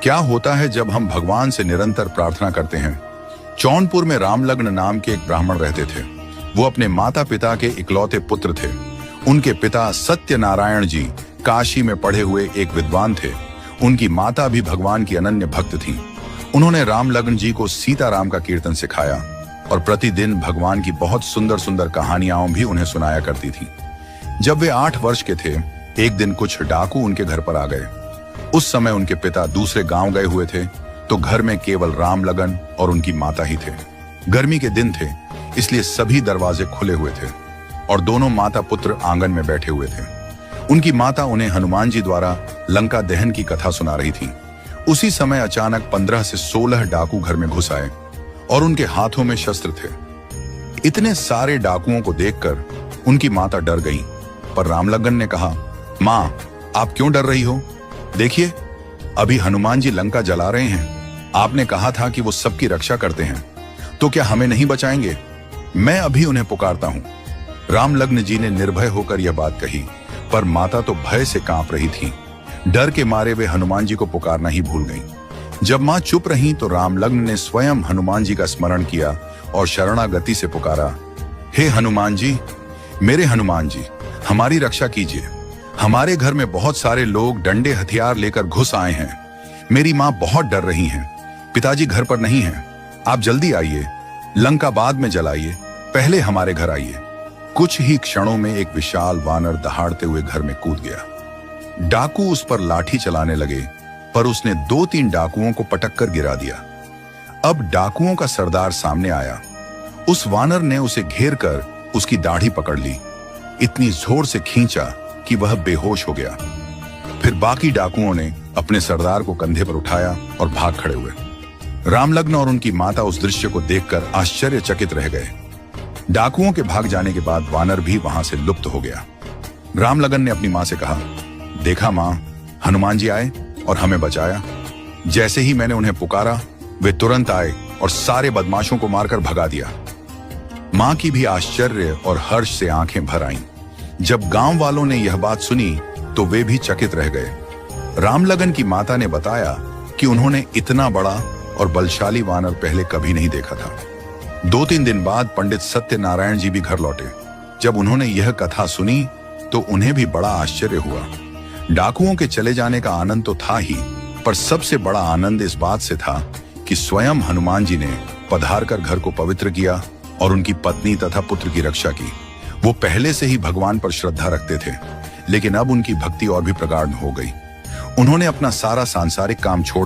क्या होता है जब हम भगवान से निरंतर प्रार्थना करते हैं। जौनपुर में रामलग्न नाम के एक ब्राह्मण रहते थे। वो अपने माता पिता के इकलौते पुत्र थे। उनके पिता सत्यनारायण जी काशी में पढ़े हुए एक विद्वान थे। उनकी माता भी भगवान की अनन्य भक्त थी। उन्होंने रामलग्न जी को सीताराम का कीर्तन सिखाया और प्रतिदिन भगवान की बहुत सुंदर सुंदर कहानियां भी उन्हें सुनाया करती थी। जब वे 8 वर्ष के थे, एक दिन कुछ डाकू उनके घर पर आ गए। उस समय उनके पिता दूसरे गांव गए हुए थे, तो घर में केवल रामलगन और उनकी माता ही थे। गर्मी के दिन थे, इसलिए सभी दरवाजे खुले हुए थे और दोनों माता पुत्र आंगन में बैठे हुए थे। उनकी माता उन्हें हनुमान जी द्वारा लंका दहन की कथा सुना रही थी। उसी समय अचानक 15 से 16 डाकू घर में घुस आए और उनके हाथों में शस्त्र थे। इतने सारे डाकुओं को देखकर उनकी माता डर गई, पर रामलगन ने कहा, मां, आप क्यों डर रही हो? देखिए, अभी हनुमान जी लंका जला रहे हैं। आपने कहा था कि वो सबकी रक्षा करते हैं, तो क्या हमें नहीं बचाएंगे? मैं अभी उन्हें पुकारता हूं। रामलग्न जी ने निर्भय होकर यह बात कही, पर माता तो भय से कांप रही थी। डर के मारे वे हनुमान जी को पुकारना ही भूल गईं। जब मां चुप रही तो रामलग्न ने स्वयं हनुमान जी का स्मरण किया और शरणागति से पुकारा, हे हनुमान जी, मेरे हनुमान जी, हमारी रक्षा कीजिए। हमारे घर में बहुत सारे लोग डंडे हथियार लेकर घुस आए हैं। मेरी मां बहुत डर रही हैं। पिताजी घर पर नहीं हैं। आप जल्दी आइए, लंका बाद में जलाइए, पहले हमारे घर आइए। कुछ ही क्षणों में एक विशाल वानर दहाड़ते हुए घर में कूद गया। डाकू उस पर लाठी चलाने लगे, पर उसने 2-3 डाकुओं को पटक कर गिरा दिया। अब डाकुओं का सरदार सामने आया। उस वानर ने उसे घेर कर उसकी दाढ़ी पकड़ ली। इतनी जोर से खींचा कि वह बेहोश हो गया। फिर बाकी डाकुओं ने अपने सरदार को कंधे पर उठाया और भाग खड़े हुए। रामलग्न और उनकी माता उस दृश्य को देखकर आश्चर्यचकित रह गए। डाकुओं के भाग जाने के बाद वानर भी वहां से लुप्त हो गया। रामलगन ने अपनी मां से कहा, देखा मां, हनुमान जी आए और हमें बचाया। जैसे ही मैंने उन्हें पुकारा, वे तुरंत आए और सारे बदमाशों को मारकर भगा दिया। मां की भी आश्चर्य और हर्ष से आंखें भर आईं। जब गांव वालों ने यह बात सुनी तो वे भी चकित रह गए। रामलगन की माता ने बताया कि उन्होंने इतना बड़ा और बलशाली वानर पहले कभी नहीं देखा था। 2-3 दिन बाद पंडित सत्यनारायण जी भी घर लौटे। जब उन्होंने यह कथा सुनी तो उन्हें भी बड़ा आश्चर्य हुआ। डाकुओं के चले जाने का आनंद तो था ही, पर सबसे बड़ा आनंद इस बात से था कि स्वयं हनुमान जी ने पधार कर घर को पवित्र किया और उनकी पत्नी तथा पुत्र की रक्षा की। वो पहले से ही भगवान पर श्रद्धा रखते थे, लेकिन अब उनकी भक्ति और भी प्रगाढ़ हो गई। उन्होंने अपना सारा सांसारिक काम छोड़